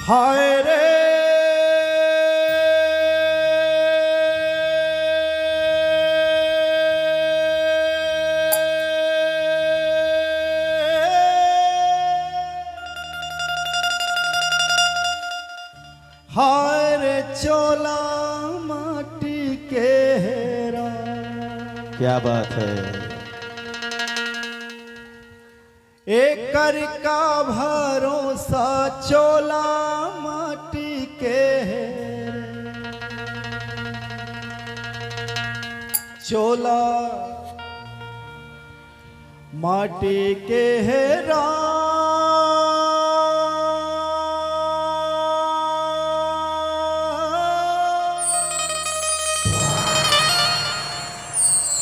हाय रे हाय रे चोला माटी के हेरा। क्या बात है। एकर का भरोसा चोला माटी के हेरा। चोला माटी के हेरा।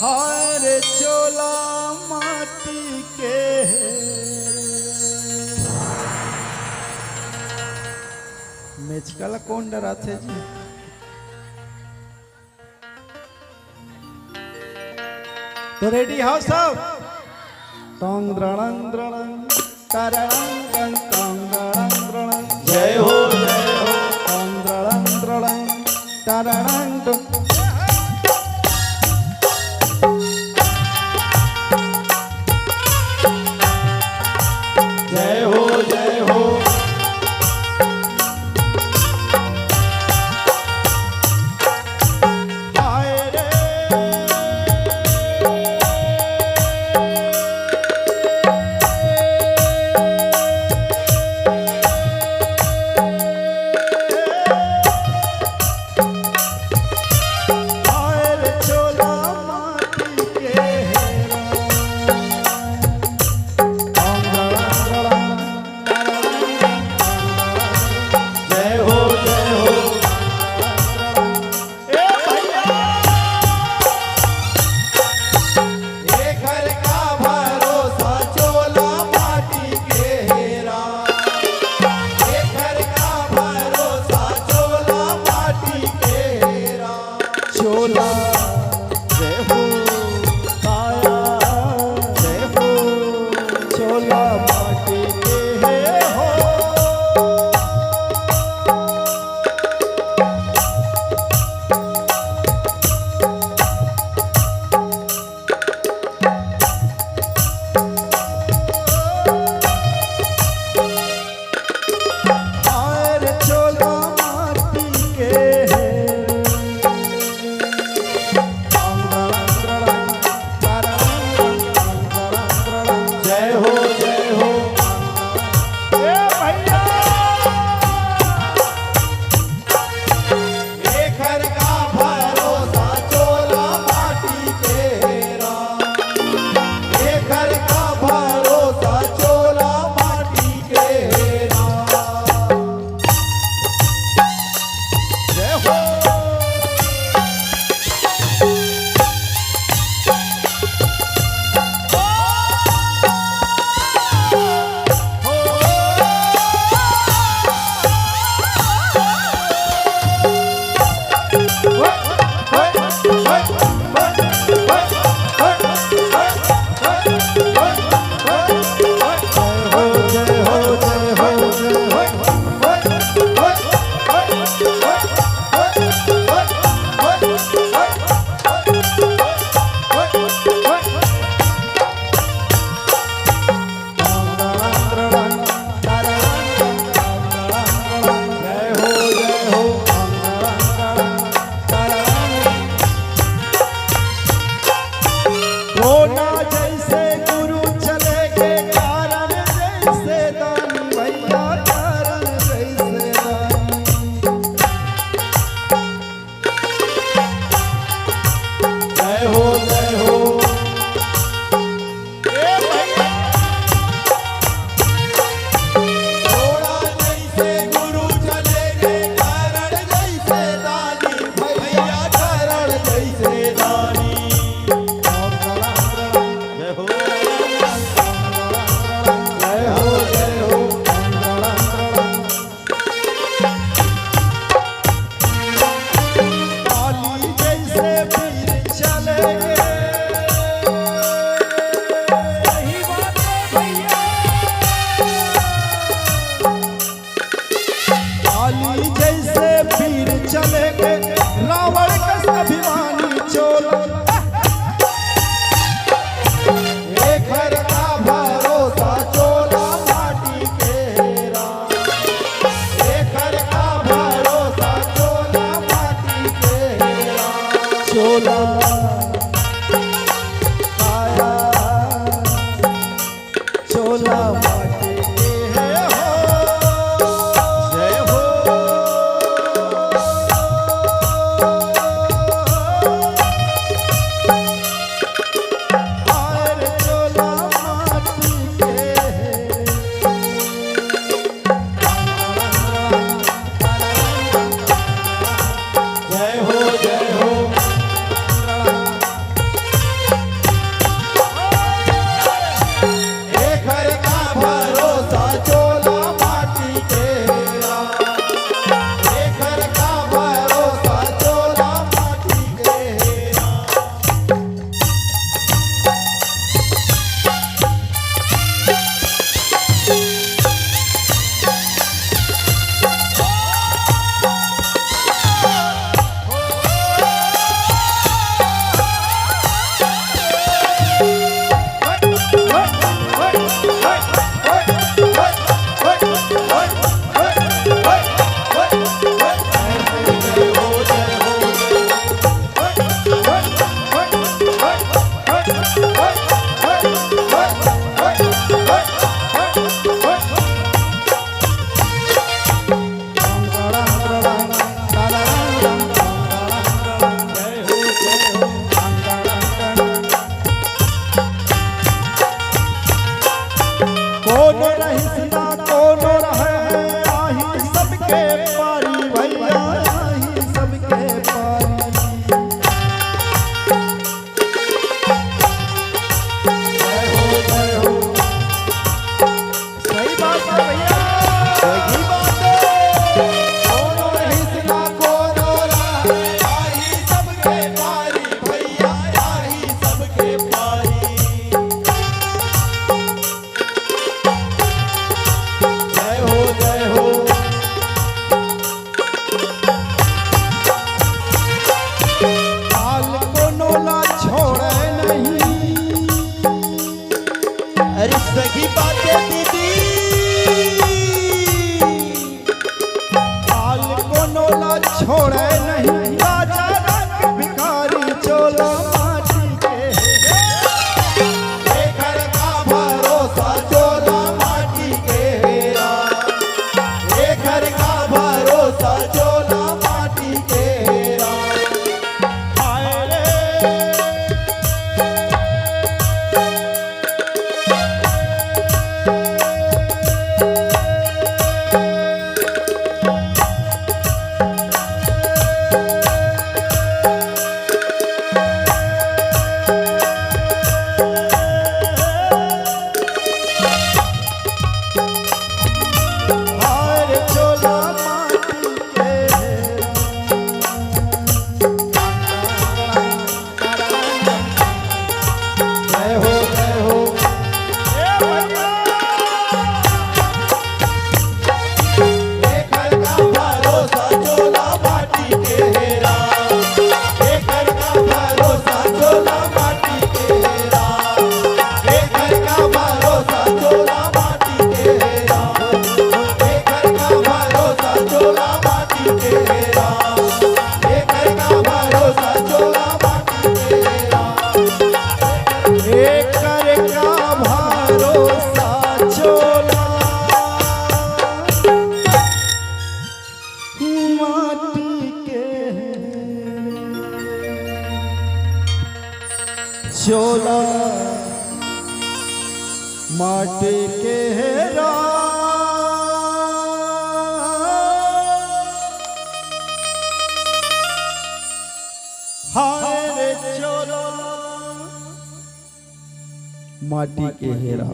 हाय रे चोला माटी के मेचकाला कौन डराते जी। तो रेडी हो सब। टोंग द्रणंग द्रणंग तरंग टोंग द्रणंग द्रणंग जय हो जय हो। टोंग द्रणंग द्रणंग तरंग जय हो जय हो। हाय रे हाय रे चोला माटी के हेरा। जय हो जय हो। ए भैया ये घर का भरोसा चोला माटी के हेरा। ये घर का भरोसा चोला माटी के हेरा। चोला जय हो काया जय हो। चोला माटी के हे हो। हाय रे चोला माटी के हे। जय हो जय हो। ए भैया ये घर का भरोसा चोला माटी के हेरा। ये घर का भरोसा चोला माटी के हेरा। जय हो। रोना जैसे गुरु चले के कारण जैसे दानी भैया कारण जैसे वीर चले गए रावण का अभिमानी चोला। एक घर का भरोसा चोला माटी के राम, एक घर का भरोसा चोला माटी के राम। चोला आया चोला माटी के है हो। जय हो आयर चोला माटी के है। जय हो जय हो। एक घर का भरोसा चोला माटी के राम, एक घर का भरोसा चोला माटी के राम। कोनो रहिसना कोनो रहे आही सबके पारी भैया आही सबके पारी। जय हो जय हो। सही बात है भैया, सही बात है। कोनो रहिसना कोनो राहे आही सबके पारी भैया आही सबके पारी। जय हो जय हो। हाल कोनो ना छोड़े नहीं। अरे सही बात है दीदी। हाल कोनो ना छोड़े नहीं। राजा रंग भिखारी चोला माटी के है। एक घर का भरोसा चोला माटी के राम, एक घर का भरोसा चोला माटी के राम। हाय रे हाय चोला माटी के है। जय हो जय हो। एक घर का भरोसा चोला माटी के राम, एक घर का भरोसा चोला माटी के राम, एक घर का भरोसा चोला माटी के राम, एक घर का भरोसा चोला माटी के राम, एक घर का भरोसा चोला माटी के राम। एक कर का भरोसा चोला माटी के चोला माटी के हाय रे चोला माटी के हेरा।